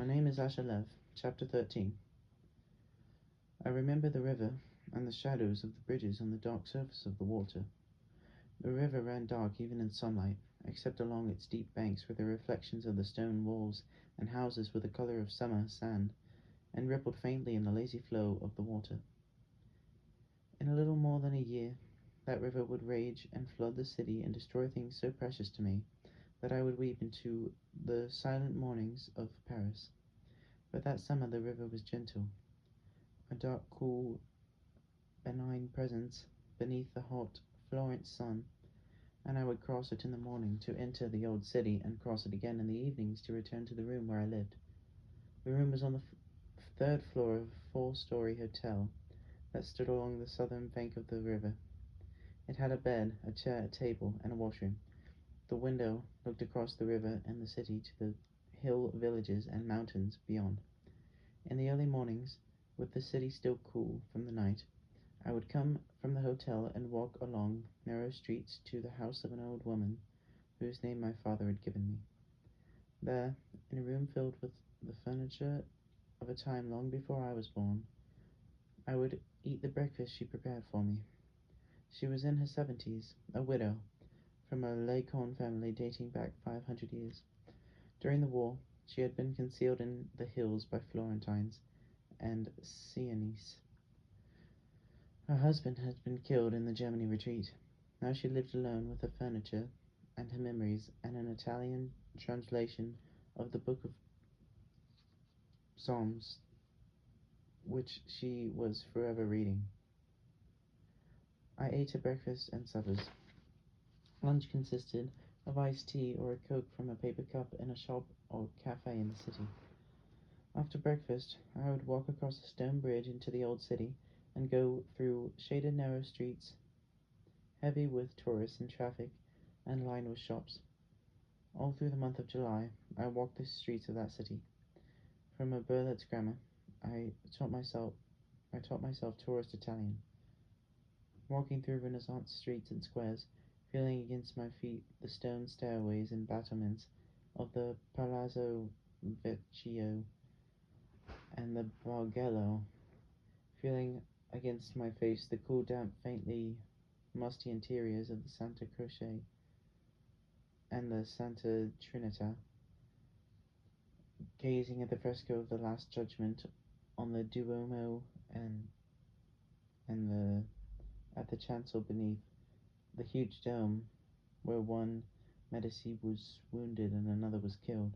name is Ashalev, Chapter 13. I remember the river and the shadows of the bridges on the dark surface of the water. The river ran dark even in sunlight, except along its deep banks where the reflections of the stone walls and houses were the color of summer sand, and rippled faintly in the lazy flow of the water. In a little more than a year, that river would rage and flood the city and destroy things so precious to me that I would weep into the silent mornings of Paris. But that summer the river was gentle, a dark, cool, benign presence beneath the hot Florence sun, and I would cross it in the morning to enter the old city, and cross it again in the evenings to return to the room where I lived. The room was on the third floor of a four-story hotel that stood along the southern bank of the river. It had a bed, a chair, a table, and a washroom. The window looked across the river and the city to the hill villages and mountains beyond. In the early mornings, with the city still cool from the night, I would come from the hotel and walk along narrow streets to the house of an old woman whose name my father had given me. There, in a room filled with the furniture of a time long before I was born, I would eat the breakfast she prepared for me. She was in her 70s, a widow, from a Leghorn family dating back 500 years. During the war, she had been concealed in the hills by Florentines and Siennese. Her husband had been killed in the German retreat. Now she lived alone with her furniture and her memories and an Italian translation of the Book of Psalms, which she was forever reading. I ate her breakfast and suppers. Lunch consisted of iced tea or a Coke from a paper cup in a shop or cafe in the city. After breakfast, I would walk across a stone bridge into the old city and go through shaded narrow streets, heavy with tourists and traffic and lined with shops. All through the month of July, I walked the streets of that city. From a Berlitz grammar, I taught myself tourist Italian. Walking through Renaissance streets and squares, feeling against my feet the stone stairways and battlements of the Palazzo Vecchio and the Bargello, feeling against my face the cool, damp, faintly musty interiors of the Santa Croce and the Santa Trinita, gazing at the fresco of the Last Judgment on the Duomo and at the chancel beneath, the huge dome where one Medici was wounded and another was killed,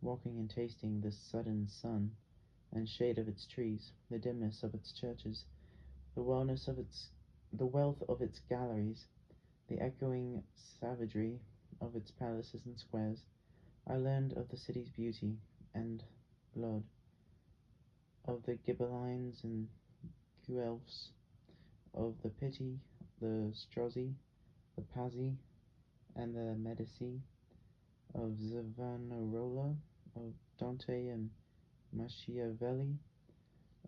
walking and tasting the sudden sun and shade of its trees, the dimness of its churches, the wealth of its galleries, the echoing savagery of its palaces and squares. I learned of the city's beauty and blood, of the Ghibellines and Guelphs, of the Pitti, the Strozzi, the Pazzi, and the Medici, of Savonarola, of Dante and Machiavelli,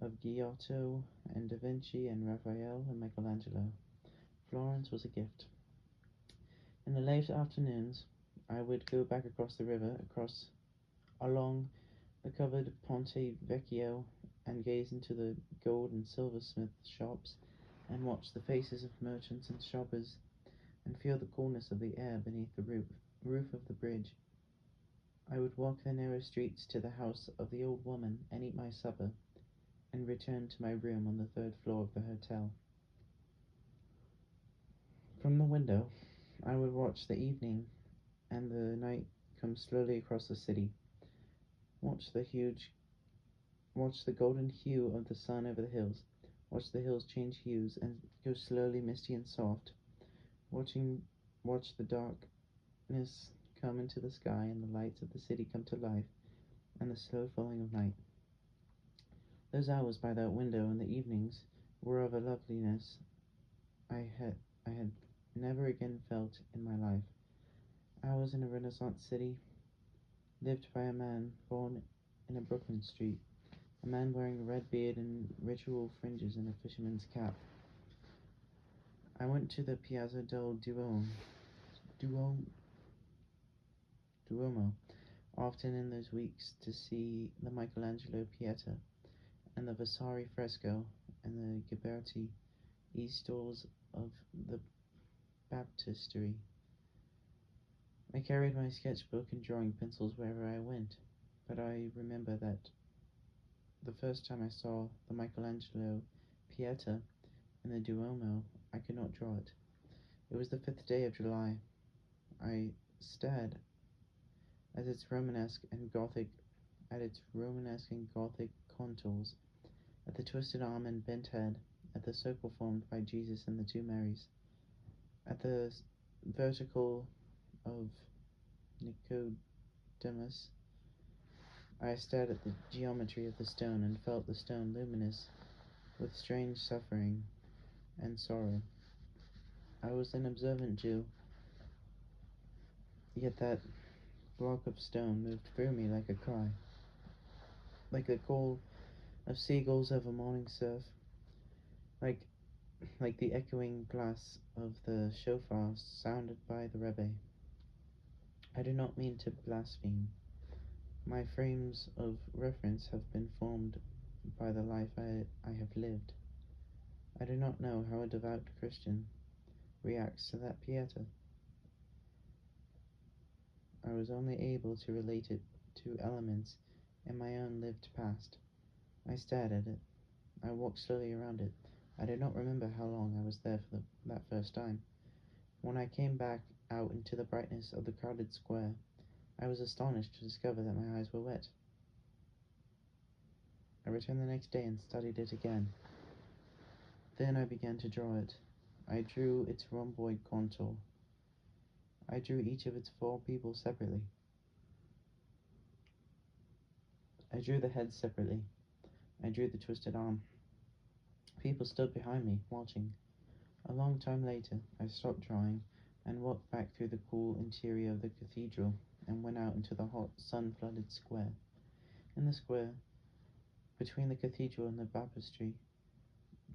of Giotto and Da Vinci and Raphael and Michelangelo. Florence was a gift. In the late afternoons, I would go back across the river, along the covered Ponte Vecchio, and gaze into the gold and silversmith shops, and watch the faces of merchants and shoppers, and feel the coolness of the air beneath the roof of the bridge. I would walk the narrow streets to the house of the old woman and eat my supper, and return to my room on the third floor of the hotel. From the window, I would watch the evening and the night come slowly across the city, watch the golden hue of the sun over the hills, watch the hills change hues and go slowly misty and soft, watch the darkness come into the sky and the lights of the city come to life, and the slow falling of night. Those hours by that window in the evenings were of a loveliness I had never again felt in my life. Hours in a Renaissance city, lived by a man born in a Brooklyn street, a man wearing a red beard and ritual fringes and a fisherman's cap. I went to the Piazza del Duomo, often in those weeks to see the Michelangelo Pieta and the Vasari fresco and the Ghiberti e-stalls of the baptistery. I carried my sketchbook and drawing pencils wherever I went, but I remember that the first time I saw the Michelangelo Pieta in the Duomo, I could not draw it. It was the 5th day of July. I stared at its Romanesque and Gothic contours, at the twisted arm and bent head, at the circle formed by Jesus and the two Marys, at the vertical of Nicodemus. I stared at the geometry of the stone and felt the stone luminous with strange suffering and sorrow. I was an observant Jew, yet that block of stone moved through me like a cry, like the call of seagulls over morning surf, like the echoing blast of the shofar sounded by the Rebbe. I do not mean to blaspheme. My frames of reference have been formed by the life I have lived. I do not know how a devout Christian reacts to that Pieta. I was only able to relate it to elements in my own lived past. I stared at it. I walked slowly around it. I do not remember how long I was there for that first time. When I came back out into the brightness of the crowded square, I was astonished to discover that my eyes were wet. I returned the next day and studied it again. Then I began to draw it. I drew its rhomboid contour. I drew each of its 4 people separately. I drew the head separately. I drew the twisted arm. People stood behind me, watching. A long time later, I stopped drawing and walked back through the cool interior of the cathedral and went out into the hot, sun-flooded square. In the square, between the cathedral and the baptistry,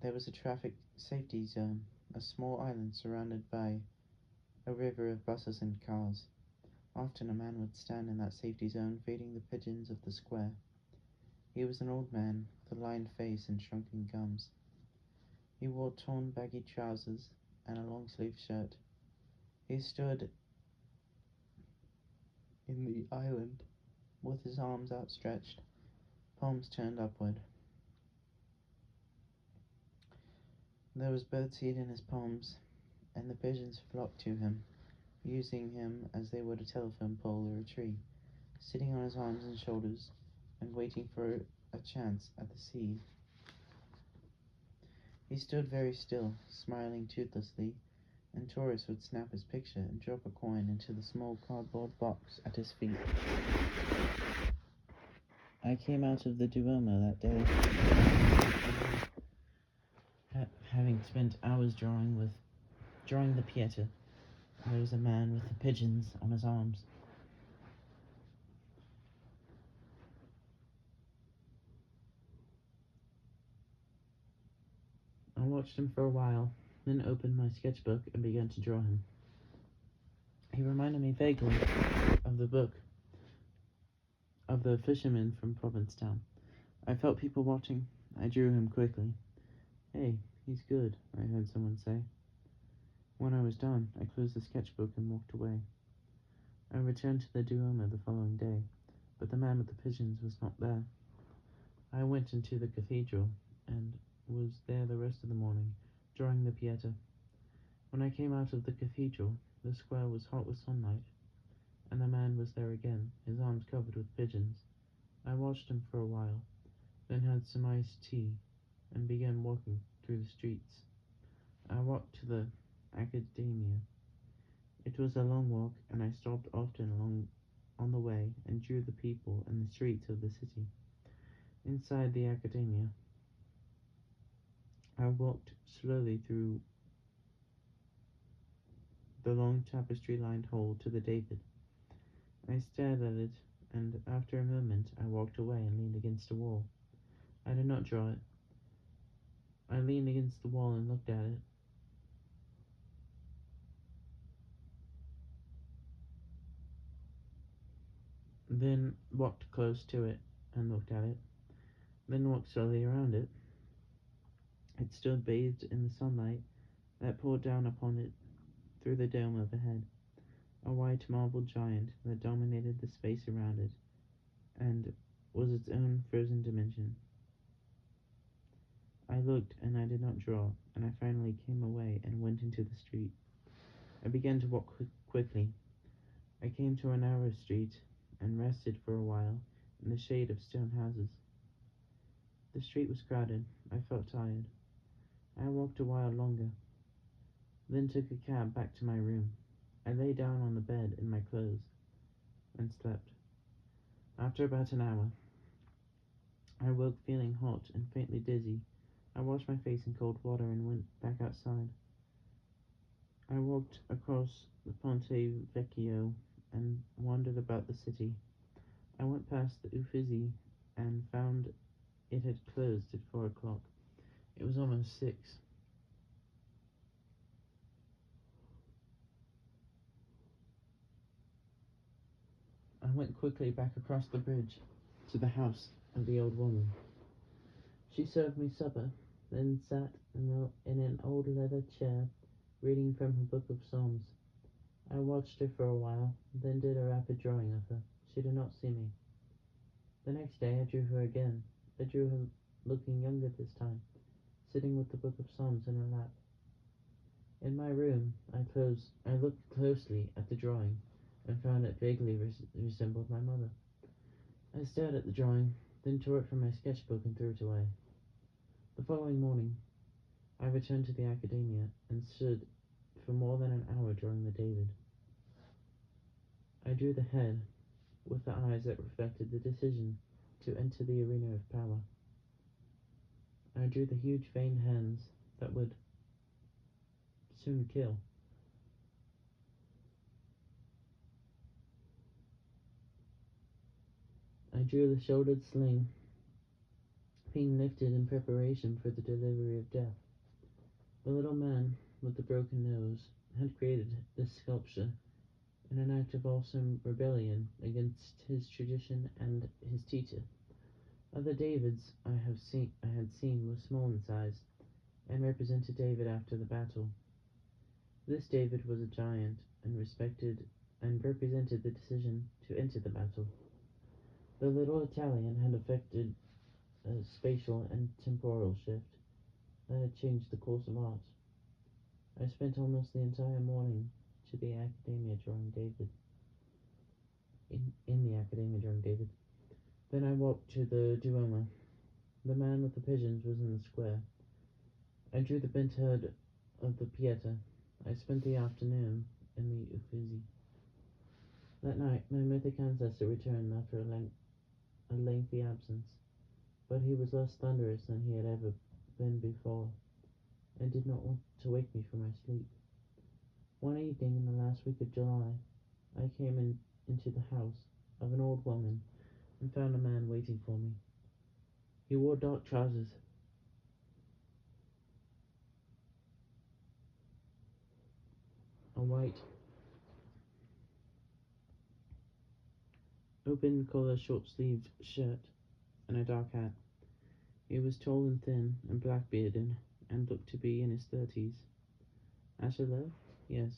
there was a traffic safety zone, a small island surrounded by a river of buses and cars. Often a man would stand in that safety zone feeding the pigeons of the square. He was an old man with a lined face and shrunken gums. He wore torn baggy trousers and a long-sleeved shirt. He stood in the island with his arms outstretched, palms turned upward. There was birdseed in his palms, and the pigeons flocked to him, using him as they would a telephone pole or a tree, sitting on his arms and shoulders and waiting for a chance at the sea. He stood very still, smiling toothlessly, and tourists would snap his picture and drop a coin into the small cardboard box at his feet. I came out of the Duomo that day, having spent hours drawing the Pieta. There was a man with the pigeons on his arms. I watched him for a while, then opened my sketchbook and began to draw him. He reminded me vaguely of the book of the fisherman from Provincetown. I felt people watching. I drew him quickly. "Hey, he's good," I heard someone say. When I was done, I closed the sketchbook and walked away. I returned to the Duomo the following day, but the man with the pigeons was not there. I went into the cathedral and was there the rest of the morning, drawing the Pieta. When I came out of the cathedral, the square was hot with sunlight, and the man was there again, his arms covered with pigeons. I watched him for a while, then had some iced tea, and began walking through the streets. I walked to the Academia. It was a long walk, and I stopped often on the way and drew the people and the streets of the city. Inside the Academia, I walked slowly through the long tapestry-lined hall to the David. I stared at it, and after a moment I walked away and leaned against a wall. I did not draw it. I leaned against the wall and looked at it. then walked close to it and looked at it, then walked slowly around it. It stood bathed in the sunlight that poured down upon it through the dome overhead, a white marble giant that dominated the space around it and was its own frozen dimension. I looked and I did not draw, and I finally came away and went into the street. I began to walk quickly. I came to a narrow street and rested for a while in the shade of stone houses. The street was crowded. I felt tired. I walked a while longer, then took a cab back to my room. I lay down on the bed in my clothes and slept. After about an hour, I woke feeling hot and faintly dizzy. I washed my face in cold water and went back outside. I walked across the Ponte Vecchio and wandered about the city. I went past the Uffizi and found it had closed at 4 o'clock. It was almost 6. I went quickly back across the bridge to the house of the old woman. She served me supper, then sat in an old leather chair, reading from her book of Psalms. I watched her for a while, then did a rapid drawing of her. She did not see me. The next day I drew her again. I drew her looking younger this time, sitting with the book of Psalms in her lap. In my room, I looked closely at the drawing and found it vaguely resembled my mother. I stared at the drawing, then tore it from my sketchbook and threw it away. The following morning, I returned to the academia and stood for more than an hour drawing the David. I drew the head with the eyes that reflected the decision to enter the arena of power. I drew the huge veined hands that would soon kill. I drew the shouldered sling being lifted in preparation for the delivery of death. The little man with the broken nose had created this sculpture in an act of awesome rebellion against his tradition and his teacher. Other Davids I had seen were small in size and represented David after the battle. This David was a giant and respected and represented the decision to enter the battle. The little Italian had effected a spatial and temporal shift that had changed the course of art. I spent almost the entire morning to the academia drawing David. In the academia drawing David. Then I walked to the Duomo. The man with the pigeons was in the square. I drew the bent head of the Pieta. I spent the afternoon in the Uffizi. That night, my mythic ancestor returned after a lengthy absence, but he was less thunderous than he had ever been before, and did not want to wake me from my sleep. One evening in the last week of July, I came into the house of an old woman and found a man waiting for me. He wore dark trousers, a white open-collar short-sleeved shirt, and a dark hat. He was tall and thin and black-bearded and looked to be in his 30s. Hello? Yes.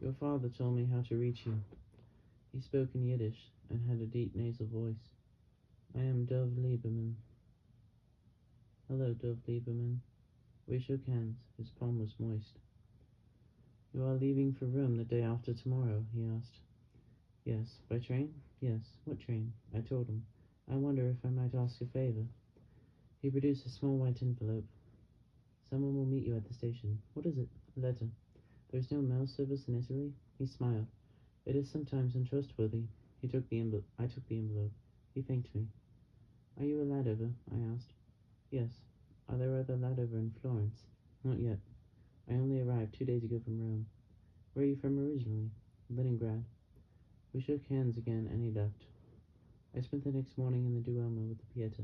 Your father told me how to reach you. He spoke in Yiddish and had a deep nasal voice. I am Dov Lieberman. Hello, Dov Lieberman. We shook hands. His palm was moist. You are leaving for Rome the day after tomorrow, he asked. Yes. By train? Yes. What train? I told him. I wonder if I might ask a favor. He produced a small white envelope. Someone will meet you at the station. What is it? A letter. There is no mail service in Italy? He smiled. It is sometimes untrustworthy. I took the envelope. He thanked me. Are you a Ladover? I asked. Yes. Are there other Ladover in Florence? Not yet. I only arrived 2 days ago from Rome. Where are you from originally? Leningrad. We shook hands again and he left. I spent the next morning in the Duomo with the Pieta.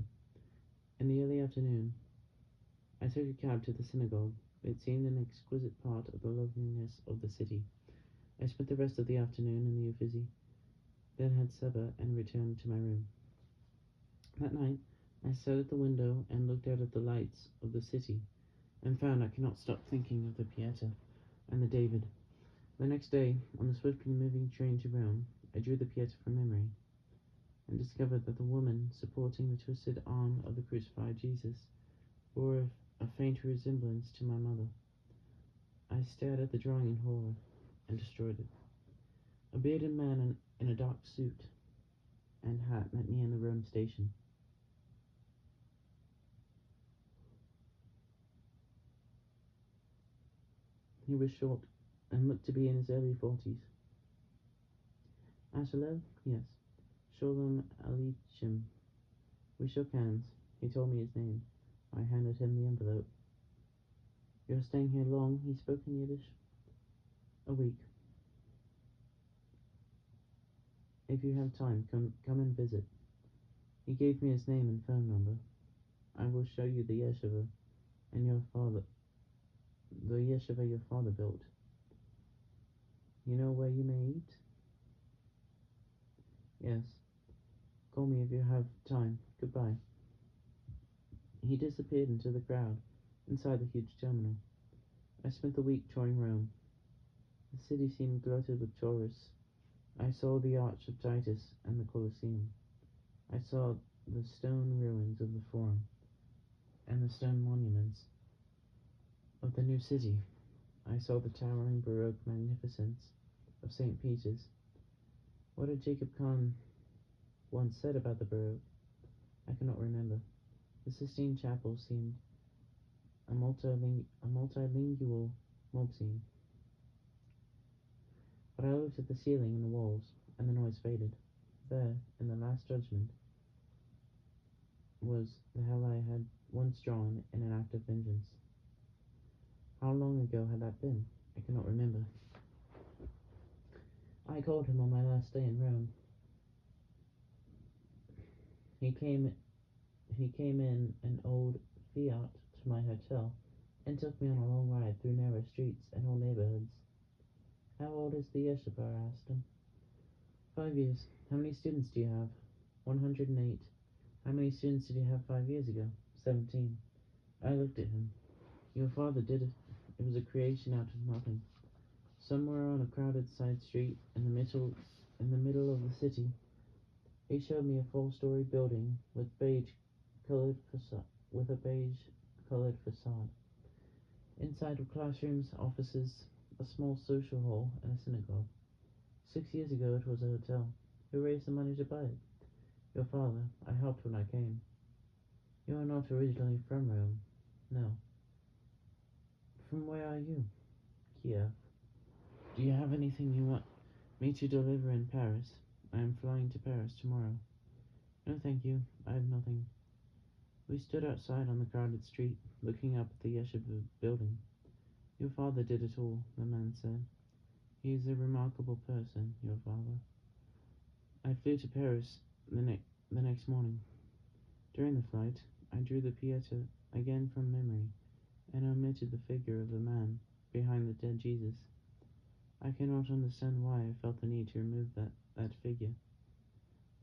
In the early afternoon, I took a cab to the synagogue. It seemed an exquisite part of the loveliness of the city. I spent the rest of the afternoon in the Uffizi, then had supper and returned to my room. That night, I sat at the window and looked out at the lights of the city, and found I could not stop thinking of the Pieta and the David. The next day, on the swiftly moving train to Rome, I drew the Pieta from memory, and discovered that the woman supporting the twisted arm of the crucified Jesus bore a faint resemblance to my mother. I stared at the drawing in horror, and destroyed it. A bearded man in a dark suit and hat met me in the Rome station. He was short and looked to be in his early 40s. Angelo? Yes. Shalom Aleichem. We shook hands. He told me his name. I handed him the envelope. You're staying here long? He spoke in Yiddish. A week. If you have time, come and visit. He gave me his name and phone number. I will show you the yeshiva and the yeshiva your father built. You know where you may eat? Yes. Call me if you have time. Goodbye. He disappeared into the crowd inside the huge terminal. I spent the week touring Rome. The city seemed glutted with tourists. I saw the Arch of Titus and the Colosseum. I saw the stone ruins of the Forum and the stone monuments of the new city. I saw the towering Baroque magnificence of St. Peter's. What had Jacob Kahn once said about the Baroque? I cannot remember. The Sistine Chapel seemed a multilingual mob scene. But I looked at the ceiling and the walls, and the noise faded. There, in the Last Judgment, was the hell I had once drawn in an act of vengeance. How long ago had that been? I cannot remember. I called him on my last day in Rome. He came in an old Fiat to my hotel and took me on a long ride through narrow streets and old neighborhoods. How old is the yeshiva? I asked him. 5 years. How many students do you have? 108. How many students did you have 5 years ago? 17. I looked at him. Your father did it. It was a creation out of nothing. Somewhere on a crowded side street in the middle of the city, he showed me a 4-story building with a beige-colored facade. Inside were classrooms, offices, a small social hall, and a synagogue. 6 years ago it was a hotel. Who raised the money to buy it? Your father. I helped when I came. You are not originally from Rome. No. From where are you? Kiev. Do you have anything you want me to deliver in Paris? I am flying to Paris tomorrow. No, thank you. I have nothing. We stood outside on the crowded street, looking up at the yeshiva building. Your father did it all, the man said. He is a remarkable person, your father. I flew to Paris the next morning. During the flight, I drew the Pieta again from memory, and omitted the figure of the man behind the dead Jesus. I cannot understand why I felt the need to remove that figure.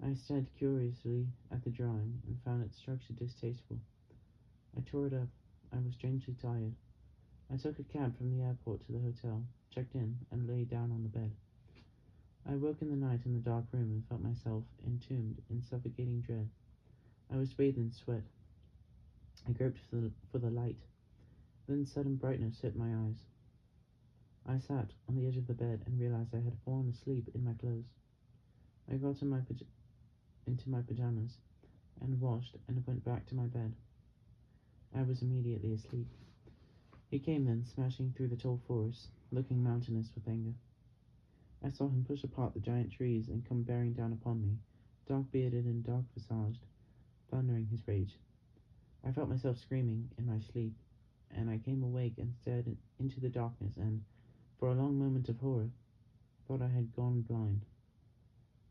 I stared curiously at the drawing and found its structure distasteful. I tore it up. I was strangely tired. I took a cab from the airport to the hotel, checked in, and lay down on the bed. I woke in the night in the dark room and felt myself entombed in suffocating dread. I was bathed in sweat. I groped for the light. Then sudden brightness hit my eyes. I sat on the edge of the bed and realized I had fallen asleep in my clothes. I got into my pajamas and washed and went back to my bed. I was immediately asleep. He came then, smashing through the tall forest, looking mountainous with anger. I saw him push apart the giant trees and come bearing down upon me, dark-bearded and dark-visaged, thundering his rage. I felt myself screaming in my sleep, and I came awake and stared into the darkness and, for a long moment of horror, thought I had gone blind.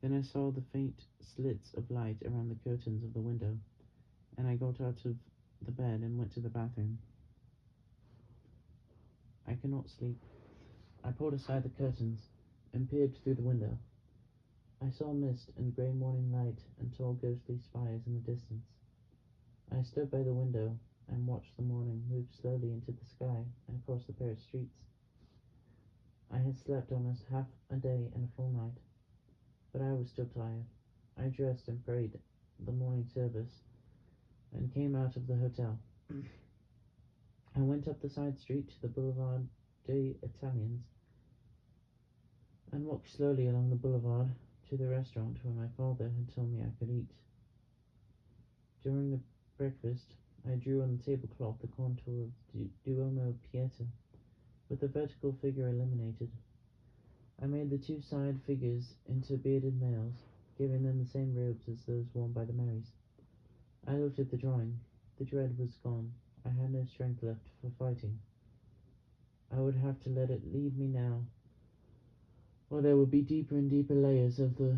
Then I saw the faint slits of light around the curtains of the window, and I got out of the bed and went to the bathroom. I cannot sleep. I pulled aside the curtains and peered through the window. I saw mist and grey morning light and tall ghostly spires in the distance. I stood by the window and watched the morning move slowly into the sky and across the Paris streets. I had slept almost half a day and a full night, but I was still tired. I dressed and prayed the morning service and came out of the hotel. I went up the side street to the Boulevard des Italiens and walked slowly along the boulevard to the restaurant where my father had told me I could eat. During the breakfast, I drew on the tablecloth the contour of the Duomo Pieta, with the vertical figure eliminated. I made the two side figures into bearded males, giving them the same robes as those worn by the Marys. I looked at the drawing. The dread was gone. I had no strength left for fighting. I would have to let it leave me now, or there would be deeper and deeper layers of the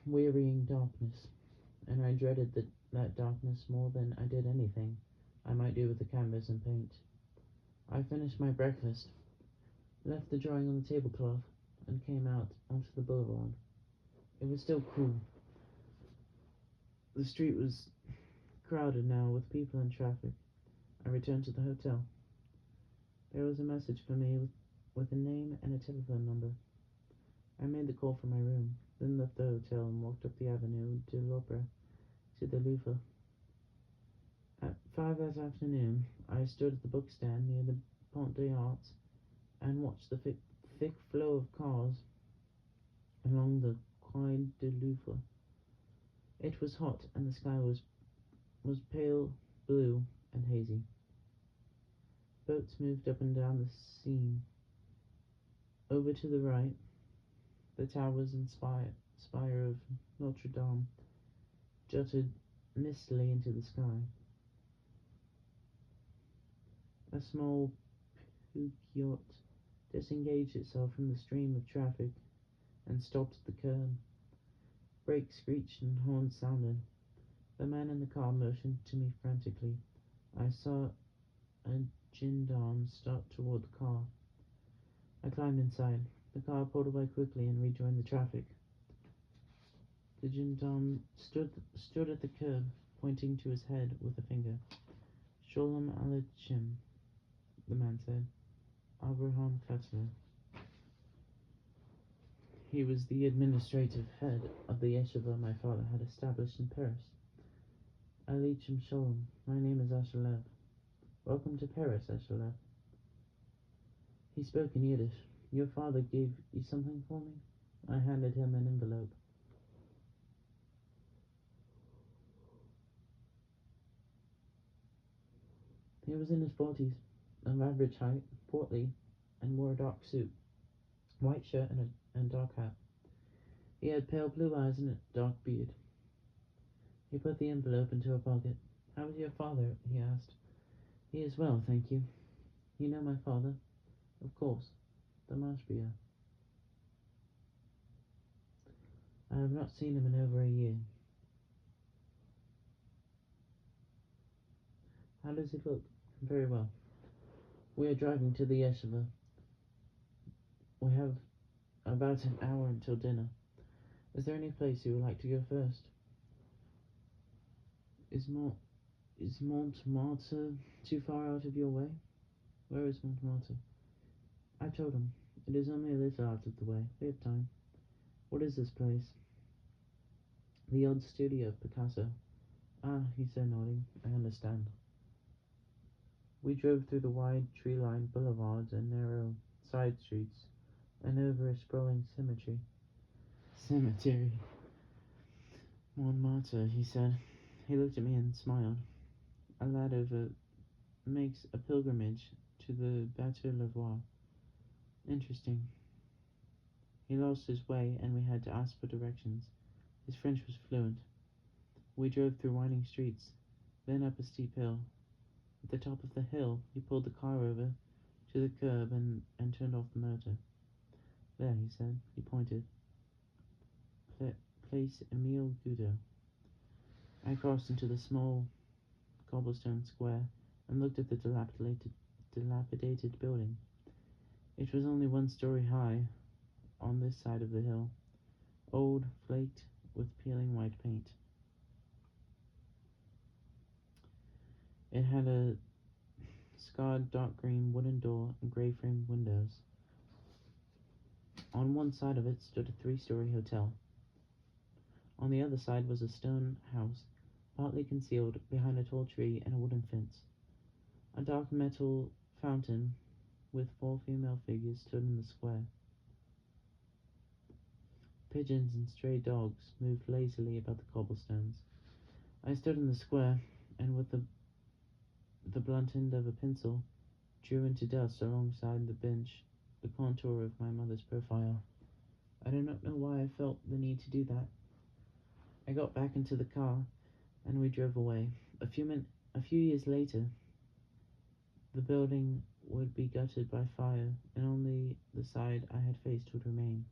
wearying darkness, and I dreaded that darkness more than I did anything I might do with the canvas and paint. I finished my breakfast, left the drawing on the tablecloth, and came out onto the boulevard. It was still cool. The street was crowded now with people and traffic. I returned to the hotel. There was a message for me with a name and a telephone number. I made the call from my room, then left the hotel and walked up the avenue de l'Opera to the Louvre. At 5 that afternoon, I stood at the bookstand near the Pont des Arts and watched the thick flow of cars along the Quai de Louvre. It was hot and the sky was pale blue and hazy. Boats moved up and down the Seine. Over to the right, the towers and spire of Notre Dame jutted mistily into the sky. A small puke yacht disengaged itself from the stream of traffic and stopped at the curb. Brakes screeched and horns sounded. The man in the car motioned to me frantically. I saw a gendarme start toward the car. I climbed inside. The car pulled away quickly and rejoined the traffic. The gendarme stood at the curb, pointing to his head with a finger. Sholem Aleichem, the man said. Abraham Katzler. He was the administrative head of the yeshiva my father had established in Paris. Aleichem Sholem, my name is Ashalev. Welcome to Paris, Ashalev. He spoke in Yiddish. Your father gave you something for me? I handed him an envelope. He was in his 40s, of average height, portly, and wore a dark suit, white shirt and dark hat. He had pale blue eyes and a dark beard. He put the envelope into a pocket. How is your father? He asked. He is well, thank you. You know my father? Of course, the Mashpia. I have not seen him in over a year. How does he look? Very well. We are driving to the yeshiva. We have about an hour until dinner. Is there any place you would like to go first? Is Montmartre too far out of your way? Where is Montmartre? I told him. It is only a little out of the way. We have time. What is this place? The old studio of Picasso. Ah, he said, nodding. I understand. We drove through the wide tree-lined boulevards and narrow side streets, and over a sprawling cemetery. Montmartre, he said. He looked at me and smiled. A lad makes a pilgrimage to the Bateau Lavoir. Interesting. He lost his way, and we had to ask for directions. His French was fluent. We drove through winding streets, then up a steep hill. At the top of the hill, he pulled the car over to the curb and turned off the motor. There, he said. He pointed. Place Emile Goudeau. I crossed into the small cobblestone square and looked at the dilapidated building. It was only 1 story high, on this side of the hill, old, flaked, with peeling white paint. It had a scarred dark green wooden door and grey-framed windows. On one side of it stood a 3-story hotel. On the other side was a stone house, partly concealed behind a tall tree and a wooden fence. A dark metal fountain with 4 female figures stood in the square. Pigeons and stray dogs moved lazily about the cobblestones. I stood in the square, and with the blunt end of a pencil, drew into dust alongside the bench the contour of my mother's profile. I do not know why I felt the need to do that. I got back into the car, and we drove away. A few years later, the building would be gutted by fire, and only the side I had faced would remain.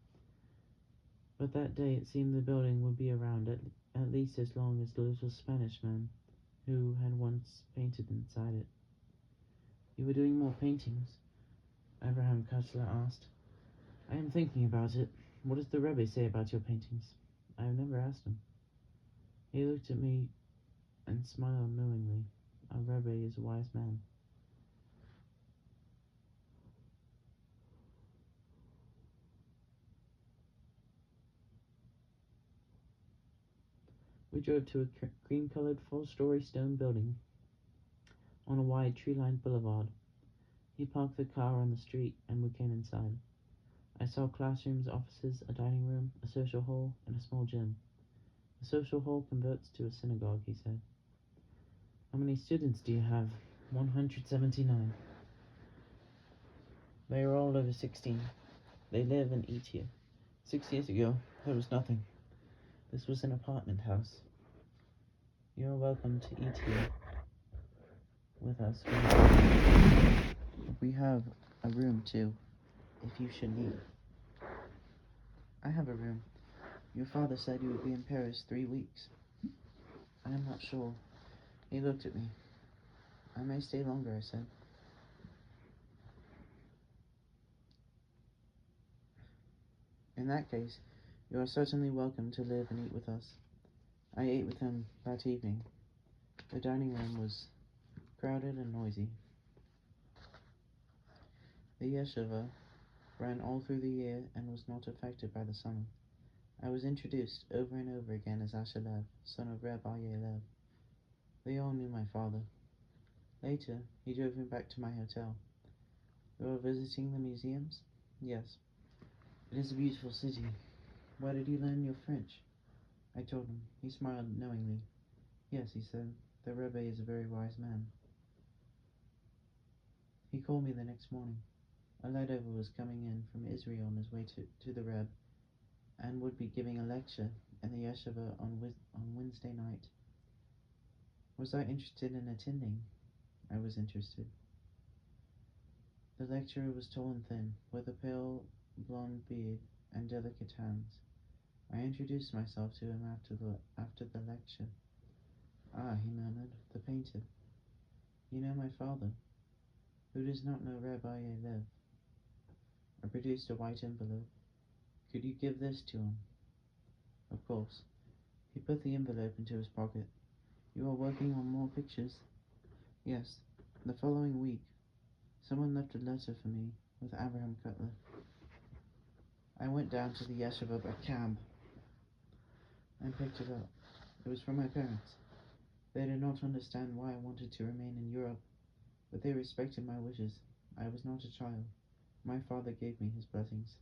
But that day it seemed the building would be around at least as long as the little Spanish man who had once painted inside it. "You were doing more paintings?" Abraham Cutler asked. "I am thinking about it. What does the Rebbe say about your paintings?" I have never asked him. He looked at me and smiled knowingly. A Rebbe is a wise man. We drove to a cream-colored 4-story stone building on a wide tree-lined boulevard. He parked the car on the street, and we came inside. I saw classrooms, offices, a dining room, a social hall, and a small gym. The social hall converts to a synagogue, he said. "How many students do you have?" 179. They are all over 16. They live and eat here. 6 years ago, there was nothing. This was an apartment house. You are welcome to eat here with us. We have a room, too, if you should need. I have a room. Your father said you would be in Paris 3 weeks. I am not sure. He looked at me. I may stay longer, I said. In that case, you are certainly welcome to live and eat with us. I ate with him that evening. The dining room was crowded and noisy. The yeshiva ran all through the year and was not affected by the summer. I was introduced over and over again as Asher Lev, son of Reb Aryeh Lev. They all knew my father. Later, he drove me back to my hotel. "You are visiting the museums?" "Yes. It is a beautiful city. Where did you learn your French?" I told him. He smiled knowingly. "Yes," he said, "the Rebbe is a very wise man." He called me the next morning. A Ladover was coming in from Israel on his way to the Rebbe, and would be giving a lecture in the yeshiva on Wednesday night. Was I interested in attending? I was interested. The lecturer was tall and thin, with a pale blonde beard and delicate hands. I introduced myself to him after the lecture. "Ah," he murmured, "the painter. You know my father. Who does not know Rabbi Lev?" I produced a white envelope. "Could you give this to him?" "Of course." He put the envelope into his pocket. "You are working on more pictures?" "Yes. The following week, someone left a letter for me with Abraham Cutler. I went down to the yeshiva by cab and picked it up. It was from my parents. They did not understand why I wanted to remain in Europe, but they respected my wishes. I was not a child. My father gave me his blessings.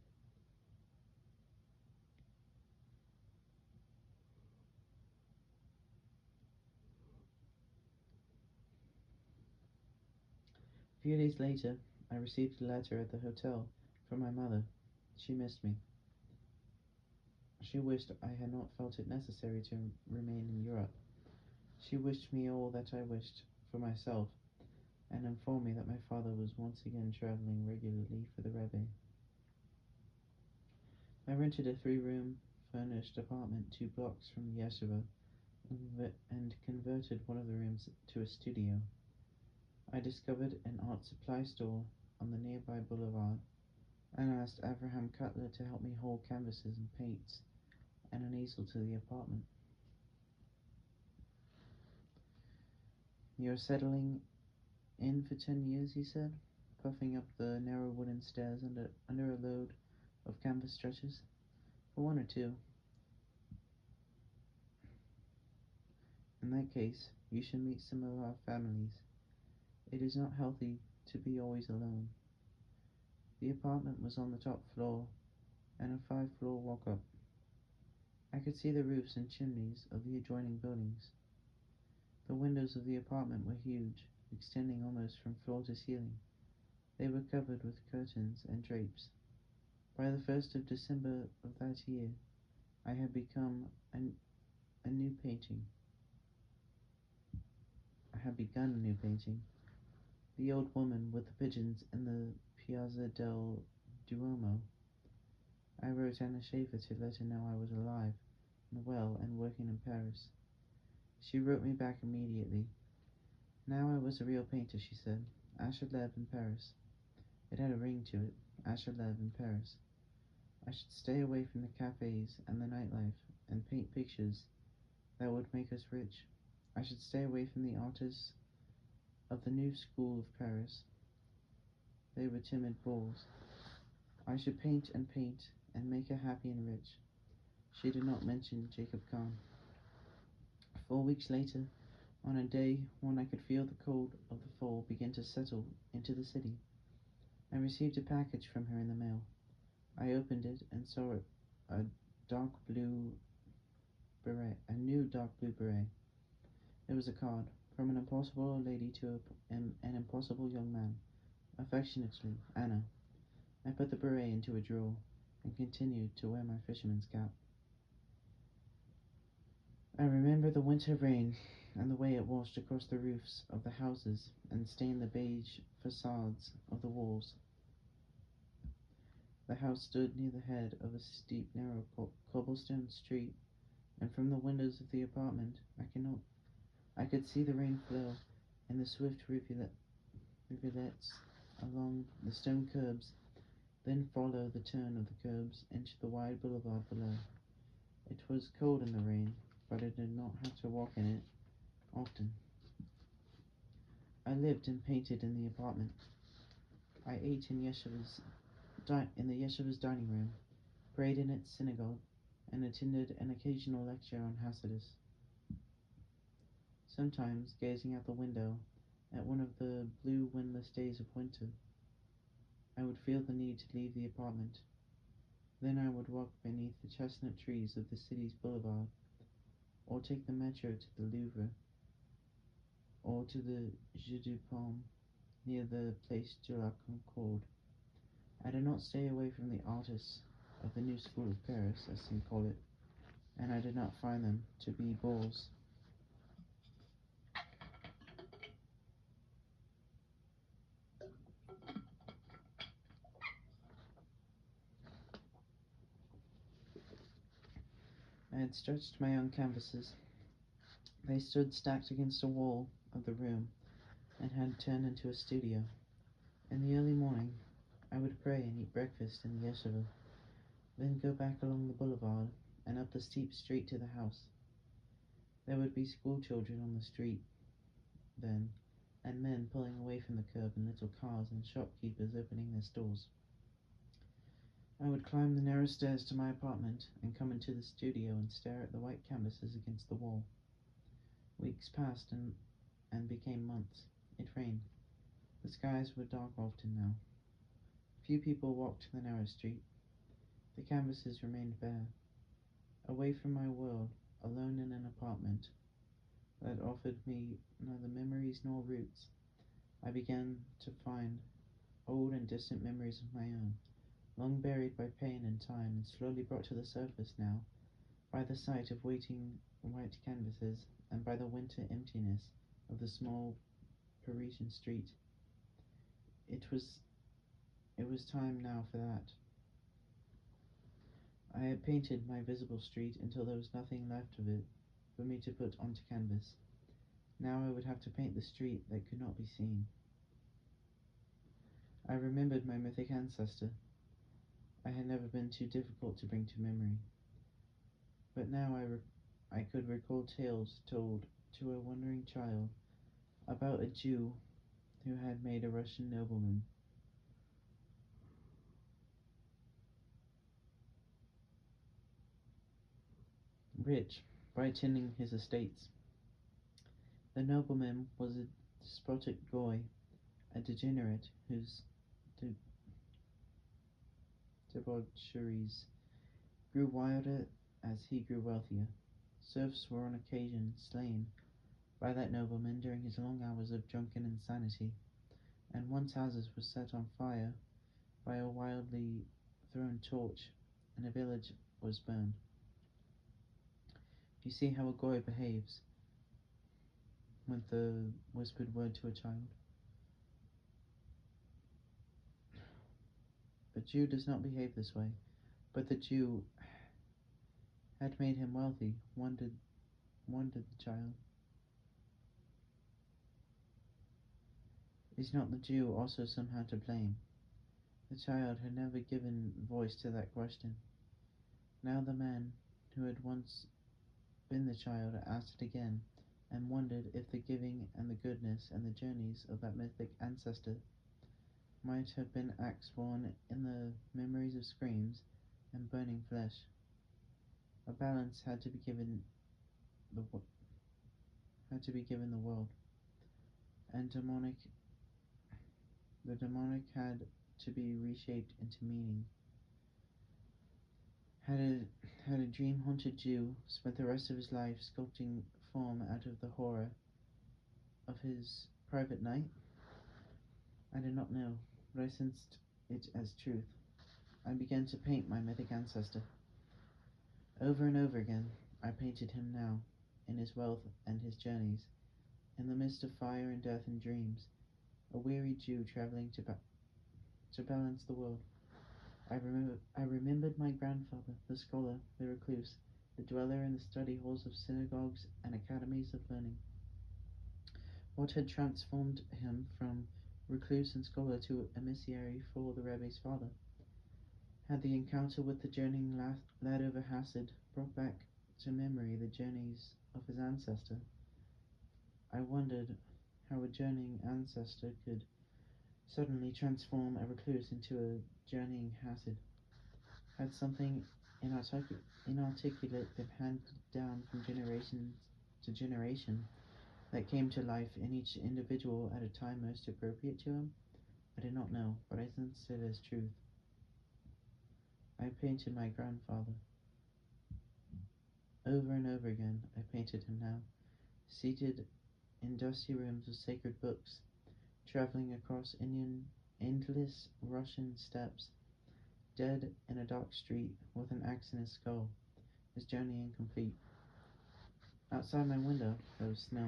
A few days later, I received a letter at the hotel from my mother. She missed me. She wished I had not felt it necessary to remain in Europe. She wished me all that I wished for myself, and informed me that my father was once again traveling regularly for the Rebbe. I rented a 3-room furnished apartment 2 blocks from the yeshiva and converted one of the rooms to a studio. I discovered an art supply store on the nearby boulevard and asked Abraham Cutler to help me haul canvases and paints and an easel to the apartment. "You're settling in for 10 years, he said, puffing up the narrow wooden stairs under a load of canvas stretchers. "For 1 or 2. In that case, you should meet some of our families. It is not healthy to be always alone." The apartment was on the top floor and a 5-floor walk up. I could see the roofs and chimneys of the adjoining buildings. The windows of the apartment were huge, extending almost from floor to ceiling. They were covered with curtains and drapes. By the 1st of December of that year, I had begun a new painting. The old woman with the pigeons in the Piazza del Duomo. I wrote Anna Schaefer to let her know I was alive and well and working in Paris. She wrote me back immediately. Now I was a real painter, she said. Ashlev in Paris. It had a ring to it. Ashlev in Paris. I should stay away from the cafes and the nightlife and paint pictures that would make us rich. I should stay away from the artists of the new school of Paris. They were timid bulls. I should paint and make her happy and rich. She did not mention Jacob Kahn. 4 weeks later, on a day when I could feel the cold of the fall begin to settle into the city, I received a package from her in the mail. I opened it and saw a new dark blue beret. It was a card from an impossible old lady to an impossible young man. Affectionately, Anna. I put the beret into a drawer and continued to wear my fisherman's cap. I remember the winter rain and the way it washed across the roofs of the houses and stained the beige facades of the walls. The house stood near the head of a steep, narrow cobblestone street, and from the windows of the apartment I could see the rain flow in the swift rivulets along the stone curbs, then follow the turn of the curbs into the wide boulevard below. It was cold in the rain, but I did not have to walk in it often. I lived and painted in the apartment. I ate in the yeshiva's dining room, prayed in its synagogue, and attended an occasional lecture on Hasidus. Sometimes, gazing out the window at one of the blue windless days of winter, I would feel the need to leave the apartment. Then I would walk beneath the chestnut trees of the city's boulevard, or take the metro to the Louvre, or to the Jeu du Paume near the Place de la Concorde. I did not stay away from the artists of the new school of Paris, as some call it, and I did not find them to be bores. I had stretched my own canvases. They stood stacked against a wall of the room and had turned into a studio. In the early morning, I would pray and eat breakfast in the yeshiva, then go back along the boulevard and up the steep street to the house. There would be school children on the street then, and men pulling away from the curb in little cars and shopkeepers opening their stores. I would climb the narrow stairs to my apartment and come into the studio and stare at the white canvases against the wall. Weeks passed and became months. It rained. The skies were dark often now. Few people walked the narrow street. The canvases remained bare. Away from my world, alone in an apartment that offered me neither memories nor roots, I began to find old and distant memories of my own, long buried by pain and time and slowly brought to the surface now by the sight of waiting white canvases and by the winter emptiness of the small Parisian street. It was time now for that. I had painted my visible street until there was nothing left of it for me to put onto canvas. Now I would have to paint the street that could not be seen. I remembered my mythic ancestor. I had never been too difficult to bring to memory. But now I could recall tales told to a wondering child about a Jew who had made a Russian nobleman rich by tending his estates. The nobleman was a despotic goy, a degenerate whose debaucheries grew wilder as he grew wealthier. Serfs were on occasion slain by that nobleman during his long hours of drunken insanity, and one's houses were set on fire by a wildly thrown torch, and a village was burned. You see how a goy behaves, went the whispered word to a child. The Jew does not behave this way, but the Jew had made him wealthy, wondered the child. Is not the Jew also somehow to blame? The child had never given voice to that question. Now the man who had once been the child asked it again, and wondered if the giving and the goodness and the journeys of that mythic ancestor might have been acts born in the memories of screams and burning flesh. A balance had to be given the world, and the demonic had to be reshaped into meaning. Had a dream-haunted Jew spent the rest of his life sculpting form out of the horror of his private night? I did not know, but I sensed it as truth. I began to paint my mythic ancestor. Over and over again, I painted him now, in his wealth and his journeys, in the midst of fire and death and dreams, a weary Jew traveling to balance the world. I remembered my grandfather, the scholar, the recluse, the dweller in the study halls of synagogues and academies of learning. What had transformed him from recluse and scholar to emissary for the Rebbe's father? Had the encounter with the journeying lad over Hasid brought back to memory the journeys of his ancestor? I wondered how a journeying ancestor could suddenly transform a recluse into a journeying Hasid. Had something inarticulate been handed down from generation to generation that came to life in each individual at a time most appropriate to him? I did not know, but I sensed it as truth. I painted my grandfather. Over and over again, I painted him now, seated in dusty rooms of sacred books, traveling across endless Russian steppes, dead in a dark street with an axe in his skull, his journey incomplete. Outside my window, there was snow.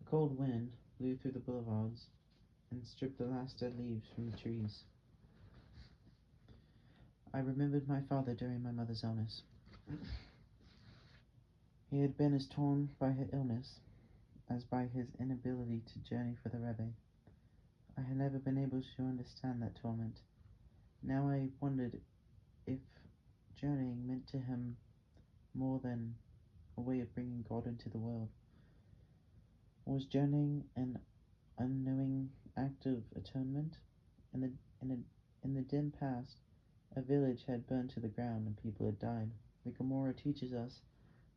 A cold wind blew through the boulevards and stripped the last dead leaves from the trees. I remembered my father during my mother's illness. He had been as torn by her illness as by his inability to journey for the Rebbe. I had never been able to understand that torment. Now I wondered if journeying meant to him more than a way of bringing God into the world. Was journeying an unknowing act of atonement? In the dim past, a village had burned to the ground and people had died. The Gemara teaches us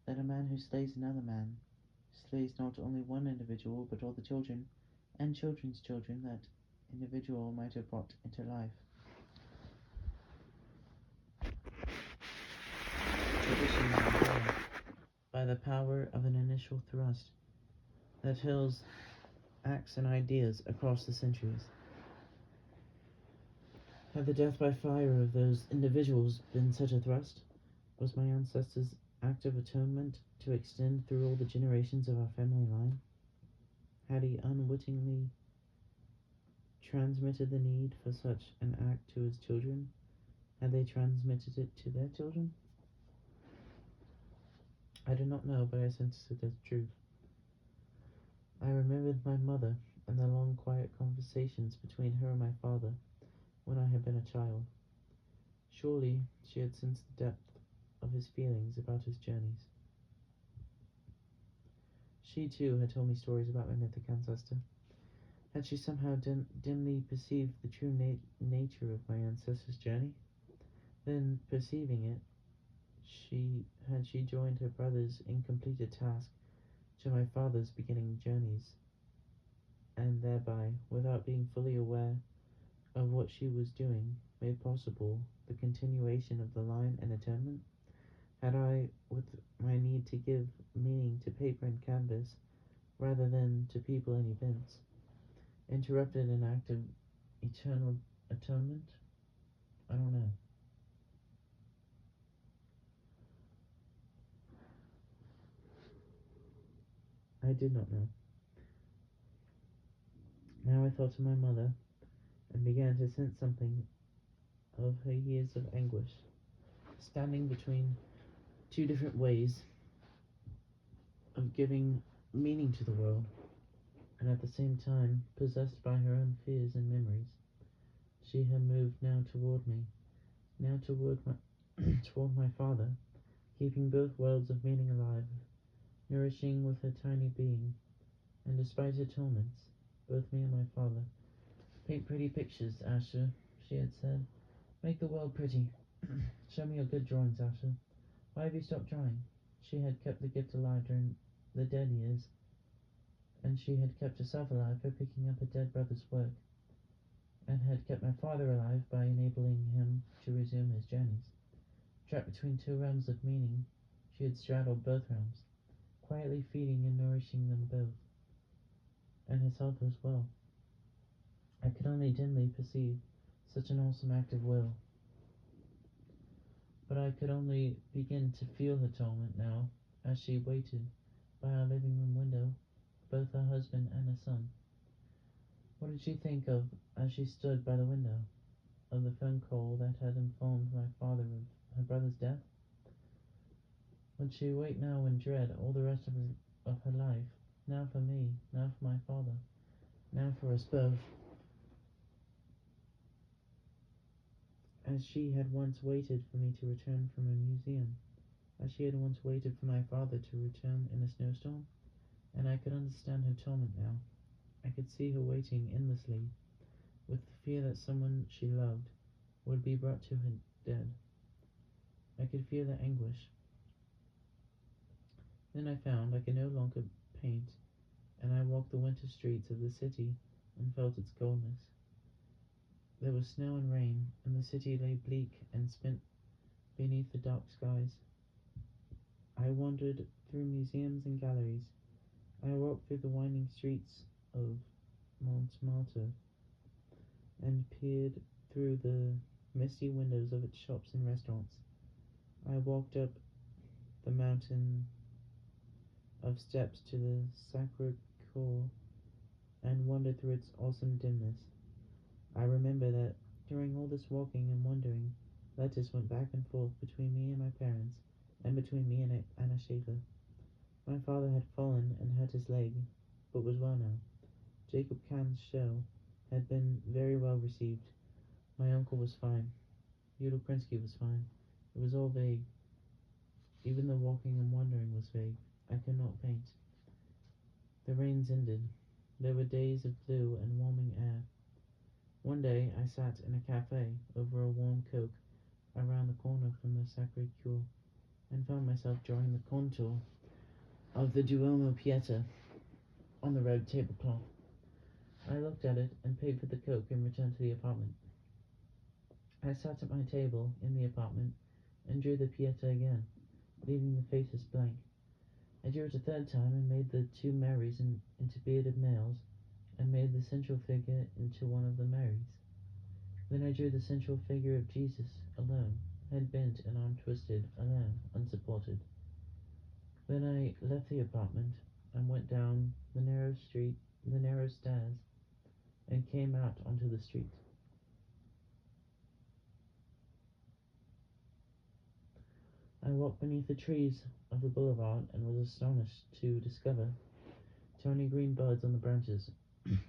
that a man who slays another man slays not only one individual but all the children and children's children that individual might have brought into life. Tradition by the power of an initial thrust that hurls acts and ideas across the centuries. Had the death by fire of those individuals been such a thrust? Was my ancestors' act of atonement to extend through all the generations of our family line? Had he unwittingly transmitted the need for such an act to his children? Had they transmitted it to their children? I do not know, but I sensed it as truth. I remembered my mother and the long, quiet conversations between her and my father when I had been a child. Surely she had sensed the depth of his feelings about his journeys. She, too, had told me stories about my mythic ancestor. Had she somehow dimly perceived the true nature of my ancestor's journey? Then, perceiving it, she joined her brother's incompleted task to my father's beginning journeys, and thereby, without being fully aware of what she was doing, made possible the continuation of the line and atonement? Had I, with my need to give meaning to paper and canvas, rather than to people and events, interrupted an act of eternal atonement? I don't know. I did not know. Now I thought of my mother, and began to sense something of her years of anguish, standing between two different ways of giving meaning to the world, and at the same time possessed by her own fears and memories. She had moved now toward me, now toward toward my father, keeping both worlds of meaning alive, nourishing with her tiny being, and despite her torments, both me and my father. Paint pretty pictures, Asher, she had said. Make the world pretty. Show me your good drawings, Asher. Why have you stopped drawing? She had kept the gift alive during the dead years, and she had kept herself alive by picking up her dead brother's work, and had kept my father alive by enabling him to resume his journeys. Trapped between two realms of meaning, she had straddled both realms, quietly feeding and nourishing them both, and herself as well. I could only dimly perceive such an awesome act of will, but I could only begin to feel her torment now, as she waited by our living room window, both her husband and her son. What did she think of as she stood by the window? Of the phone call that had informed my father of her brother's death? Would she wait now in dread all the rest of her life, now for me, now for my father, now for us both, as she had once waited for me to return from a museum, as she had once waited for my father to return in a snowstorm? And I could understand her torment now. I could see her waiting endlessly, with the fear that someone she loved would be brought to her dead. I could feel the anguish. Then I found I could no longer paint, and I walked the winter streets of the city and felt its coldness. There was snow and rain, and the city lay bleak and spent beneath the dark skies. I wandered through museums and galleries. I walked through the winding streets of Montmartre and peered through the misty windows of its shops and restaurants. I walked up the mountain of steps to the Sacré-Cœur and wandered through its awesome dimness. I remember that during all this walking and wandering, letters went back and forth between me and my parents, and between me and Anna Schaefer. My father had fallen and hurt his leg, but was well now. Jacob Kahn's show had been very well received. My uncle was fine. Yudel Krinsky was fine. It was all vague. Even the walking and wandering was vague. I could not paint. The rains ended. There were days of blue and warming air. One day I sat in a cafe over a warm Coke around the corner from the Sacré-Cœur and found myself drawing the contour of the Duomo Pieta on the red tablecloth. I looked at it and paid for the Coke and returned to the apartment. I sat at my table in the apartment and drew the Pieta again, leaving the faces blank. I drew it a third time and made the two Marys into bearded males, and made the central figure into one of the Marys. Then I drew the central figure of Jesus, alone, head bent and arm twisted, alone, unsupported. Then I left the apartment and went down the narrow stairs, and came out onto the street. I walked beneath the trees of the boulevard and was astonished to discover tiny green buds on the branches.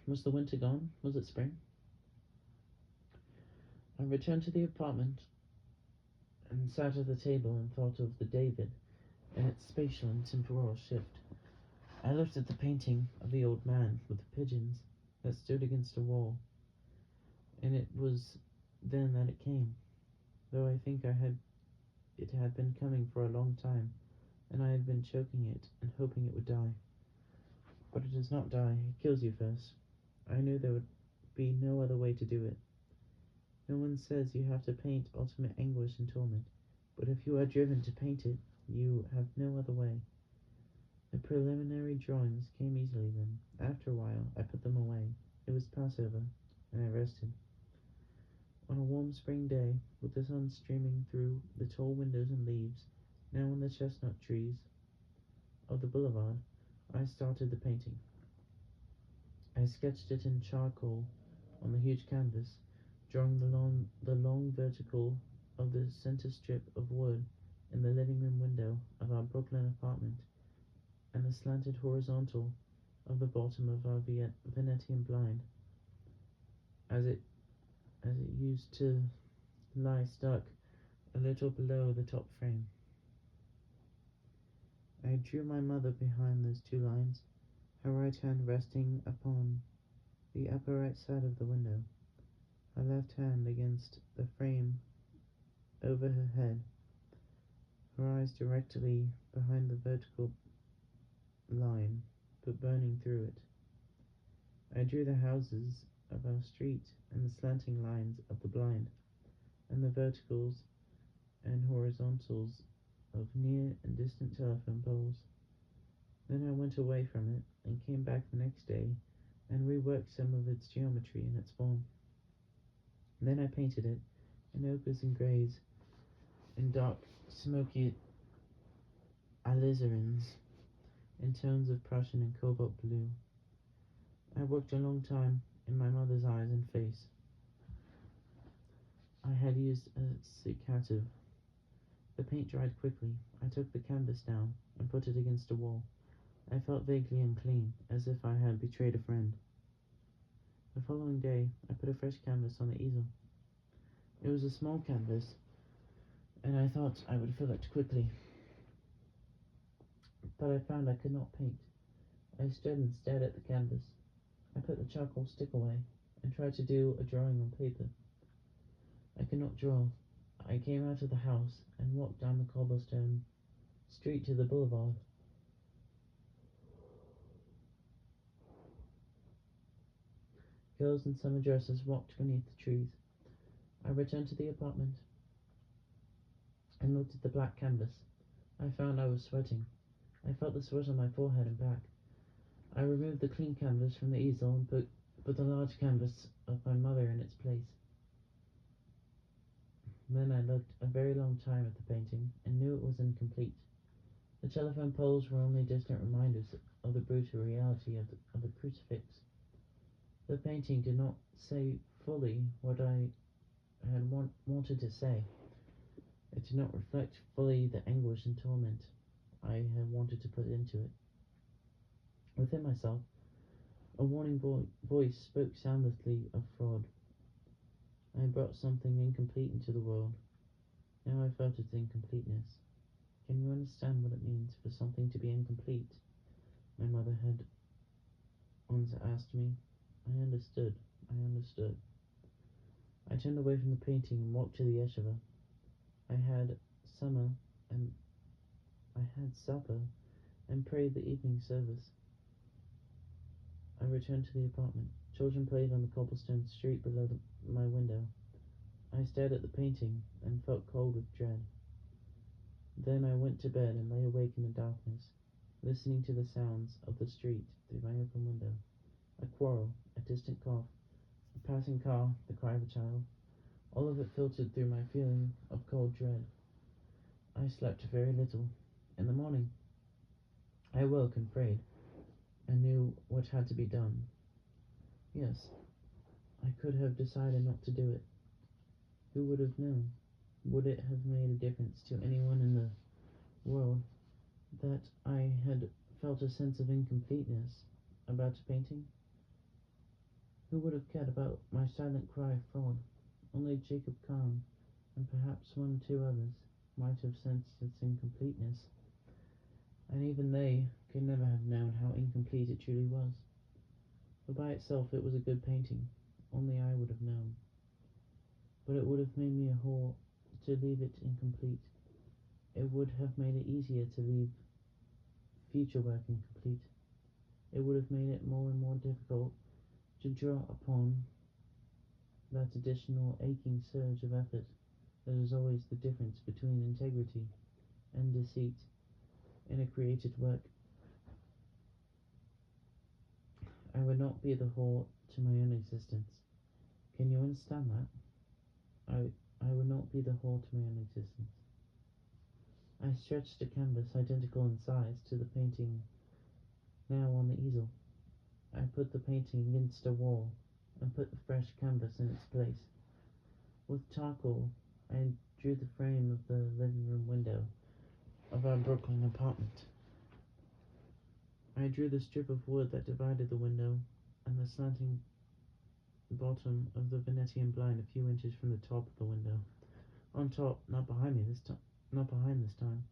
Was the winter gone? Was it spring? I returned to the apartment and sat at the table and thought of the David and its spatial and temporal shift. I looked at the painting of the old man with the pigeons that stood against a wall, and it was then that it came, though I think it had been coming for a long time, and I had been choking it and hoping it would die. But it does not die, it kills you first. I knew there would be no other way to do it. No one says you have to paint ultimate anguish and torment, but if you are driven to paint it, you have no other way. The preliminary drawings came easily then. After a while, I put them away. It was Passover, and I rested. On a warm spring day, with the sun streaming through the tall windows and leaves, now on the chestnut trees of the boulevard, I started the painting. I sketched it in charcoal on the huge canvas, drawing the long vertical of the center strip of wood in the living room window of our Brooklyn apartment, and the slanted horizontal of the bottom of our Venetian blind, as it used to lie stuck a little below the top frame. I drew my mother behind those two lines, her right hand resting upon the upper right side of the window, her left hand against the frame over her head, her eyes directly behind the vertical line, but burning through it. I drew the houses of our street and the slanting lines of the blind, and the verticals and horizontals of near and distant telephone poles. Then I went away from it and came back the next day and reworked some of its geometry and its form. Then I painted it in ochres and greys, in dark, smoky alizarins, in tones of Prussian and cobalt blue. I worked a long time in my mother's eyes and face. I had used a seccative. The paint dried quickly. I took the canvas down and put it against a wall. I felt vaguely unclean, as if I had betrayed a friend. The following day, I put a fresh canvas on the easel. It was a small canvas, and I thought I would fill it quickly. But I found I could not paint. I stood and stared at the canvas. I put the charcoal stick away and tried to do a drawing on paper. I could not draw. I came out of the house and walked down the cobblestone street to the boulevard. Girls in summer dresses walked beneath the trees. I returned to the apartment and looked at the black canvas. I found I was sweating. I felt the sweat on my forehead and back. I removed the clean canvas from the easel and put the large canvas of my mother in its place. Then I looked a very long time at the painting and knew it was incomplete. The telephone poles were only distant reminders of the brutal reality of a crucifix. The painting did not say fully what I had wanted to say. It did not reflect fully the anguish and torment I had wanted to put into it. Within myself, a warning voice spoke soundlessly of fraud. I had brought something incomplete into the world. Now I felt its incompleteness. Can you understand what it means for something to be incomplete? My mother had once asked me. I understood. I turned away from the painting and walked to the yeshiva. I had supper and prayed the evening service. I returned to the apartment. Children played on the cobblestone street below my window. I stared at the painting and felt cold with dread. Then I went to bed and lay awake in the darkness, listening to the sounds of the street through my open window. A quarrel, a distant cough, a passing car, the cry of a child. All of it filtered through my feeling of cold dread. I slept very little. In the morning, I awoke and prayed, and knew what had to be done. Yes, I could have decided not to do it. Who would have known? Would it have made a difference to anyone in the world that I had felt a sense of incompleteness about a painting? Who would have cared about my silent cry of fraud? Only Jacob Kahn and perhaps 1 or 2 others might have sensed its incompleteness, and even they could never have known how incomplete it truly was. For by itself it was a good painting, only I would have known. But it would have made me a whore to leave it incomplete. It would have made it easier to leave future work incomplete. It would have made it more and more difficult to draw upon that additional aching surge of effort that is always the difference between integrity and deceit in a created work. I would not be the whore to my own existence. Can you understand that? I would not be the whore to my own existence. I stretched a canvas identical in size to the painting now on the easel. I put the painting against a wall and put the fresh canvas in its place. With charcoal, I drew the frame of the living room window of our Brooklyn apartment. I drew the strip of wood that divided the window and the slanting bottom of the Venetian blind a few inches from the top of the window. On top, not behind this time,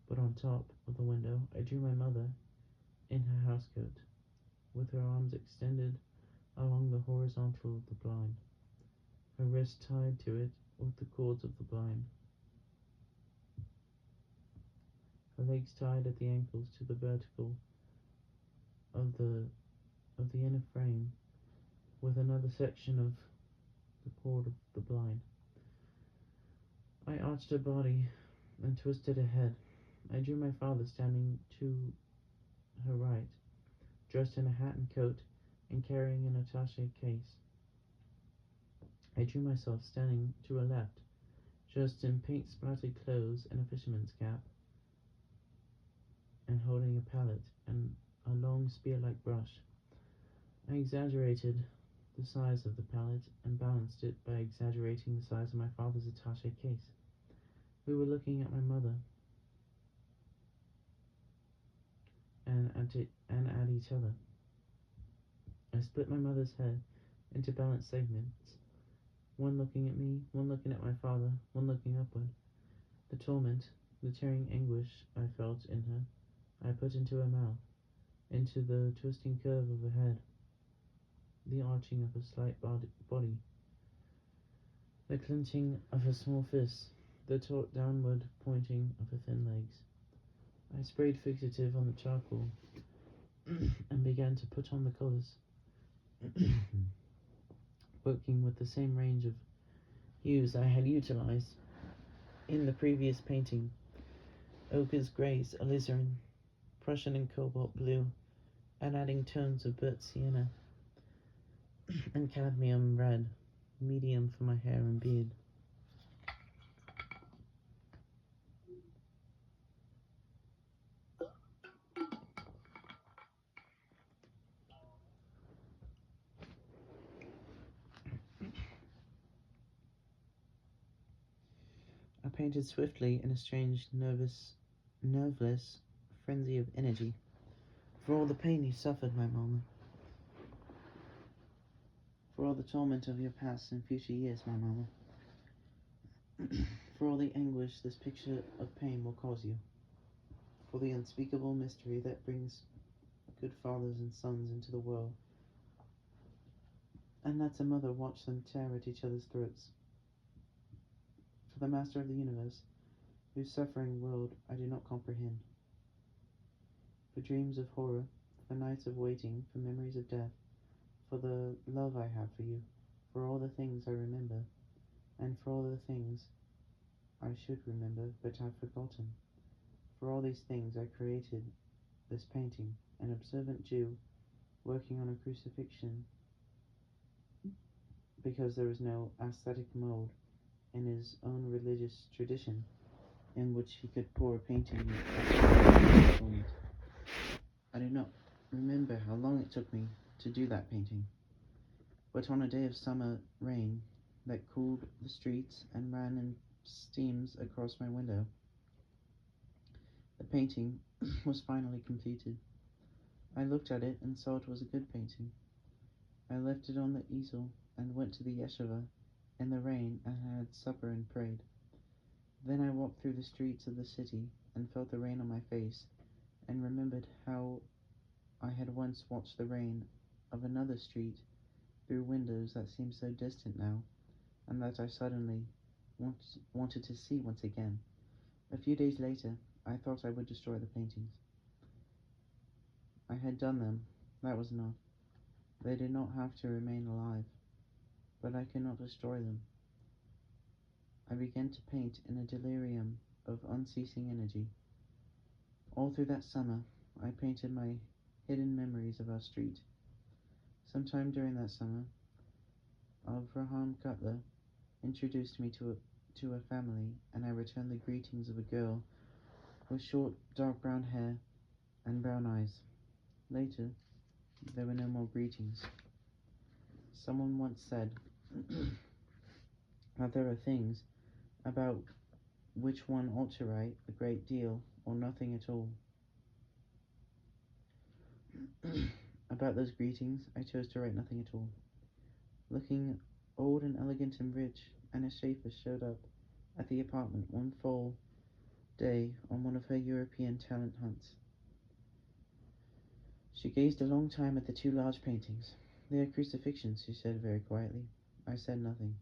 but on top of the window, I drew my mother in her housecoat, with her arms extended along the horizontal of the blind, her wrist tied to it with the cords of the blind, her legs tied at the ankles to the vertical of the inner frame, with another section of the cord of the blind. I arched her body and twisted her head. I drew my father standing to her right, dressed in a hat and coat and carrying an attaché case. I drew myself standing to her left, dressed in paint-splattered clothes and a fisherman's cap, and holding a palette and a long spear-like brush. I exaggerated the size of the palette and balanced it by exaggerating the size of my father's attaché case. We were looking at my mother and at each other. I split my mother's head into balanced segments, one looking at me, one looking at my father, one looking upward. The torment, the tearing anguish I felt in her, I put into her mouth, into the twisting curve of her head, the arching of her slight body, the clenching of her small fists, the taut downward pointing of her thin legs. I sprayed fixative on the charcoal and began to put on the colours, working with the same range of hues I had utilized in the previous painting: ochres, greys, alizarin, Prussian and cobalt blue, and adding tones of burnt sienna and cadmium red, medium for my hair and beard. I painted swiftly in a strange, nerveless frenzy of energy. For all the pain you suffered, my mama. For all the torment of your past and future years, my mama. For all the anguish this picture of pain will cause you. For the unspeakable mystery that brings good fathers and sons into the world, and lets a mother watch them tear at each other's throats. For the master of the universe, whose suffering world I do not comprehend. For dreams of horror, for nights of waiting, for memories of death, for the love I have for you, for all the things I remember, and for all the things I should remember but have forgotten. For all these things I created this painting, an observant Jew working on a crucifixion, because there is no aesthetic mode in his own religious tradition in which he could pour a painting on it. I do not remember how long it took me to do that painting, but on a day of summer rain that cooled the streets and ran in steams across my window, the painting was finally completed. I looked at it and saw it was a good painting. I left it on the easel and went to the yeshiva in the rain and had supper and prayed. Then I walked through the streets of the city and felt the rain on my face, and remembered how I had once watched the rain of another street through windows that seemed so distant now, and that I suddenly wanted to see once again. A few days later, I thought I would destroy the paintings. I had done them. That was enough. They did not have to remain alive, but I could not destroy them. I began to paint in a delirium of unceasing energy. All through that summer, I painted my hidden memories of our street. Sometime during that summer, Avraham Cutler introduced me to a family, and I returned the greetings of a girl with short, dark brown hair and brown eyes. Later, there were no more greetings. Someone once said that there are things about which one ought to write a great deal or nothing at all. About those greetings, I chose to write nothing at all. Looking old and elegant and rich, Anna Schaefer showed up at the apartment one fall day on one of her European talent hunts. She gazed a long time at the two large paintings. "They are crucifixions," she said very quietly. I said nothing.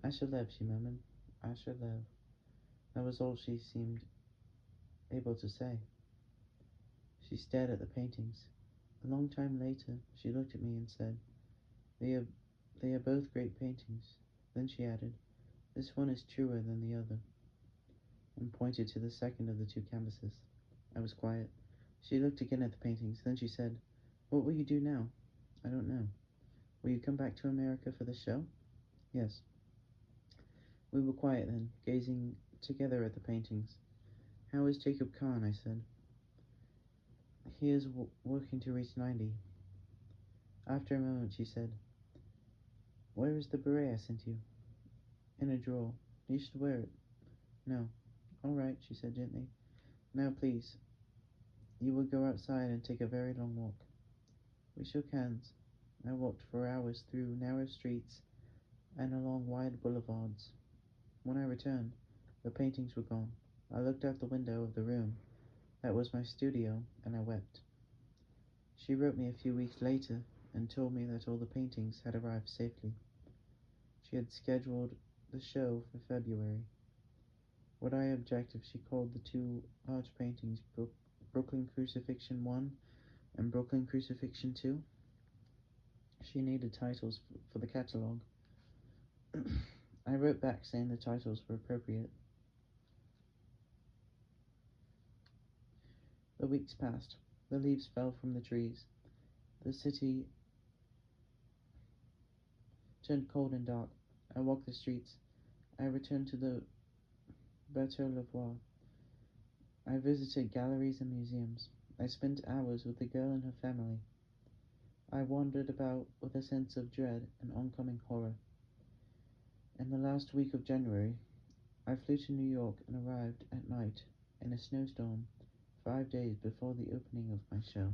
"Asher Lev," she murmured. "Asher Lev." That was all she seemed able to say. She stared at the paintings. A long time later, she looked at me and said, They are both great paintings." Then she added, "This one is truer than the other," and pointed to the second of the two canvases. I was quiet. She looked again at the paintings. Then she said, "What will you do now?" "I don't know." "Will you come back to America for the show?" "Yes." We were quiet then, gazing together at the paintings. "How is Jacob Kahn?" I said. "He is working to reach 90. After a moment she said, "Where is the beret I sent you?" "In a drawer. You should wear it." "No." "All right," she said gently. "Now, please, you will go outside and take a very long walk." We shook hands. I walked for hours through narrow streets and along wide boulevards. When I returned, the paintings were gone. I looked out the window of the room that was my studio, and I wept. She wrote me a few weeks later and told me that all the paintings had arrived safely. She had scheduled the show for February. Would I object if she called the two large paintings Brooklyn Crucifixion 1 and Brooklyn Crucifixion 2? She needed titles for the catalogue. I wrote back saying the titles were appropriate. The weeks passed. The leaves fell from the trees. The city turned cold and dark. I walked the streets. I returned to the Bateau Lavoir. I visited galleries and museums. I spent hours with the girl and her family. I wandered about with a sense of dread and oncoming horror. In the last week of January, I flew to New York and arrived at night in a snowstorm 5 days before the opening of my show.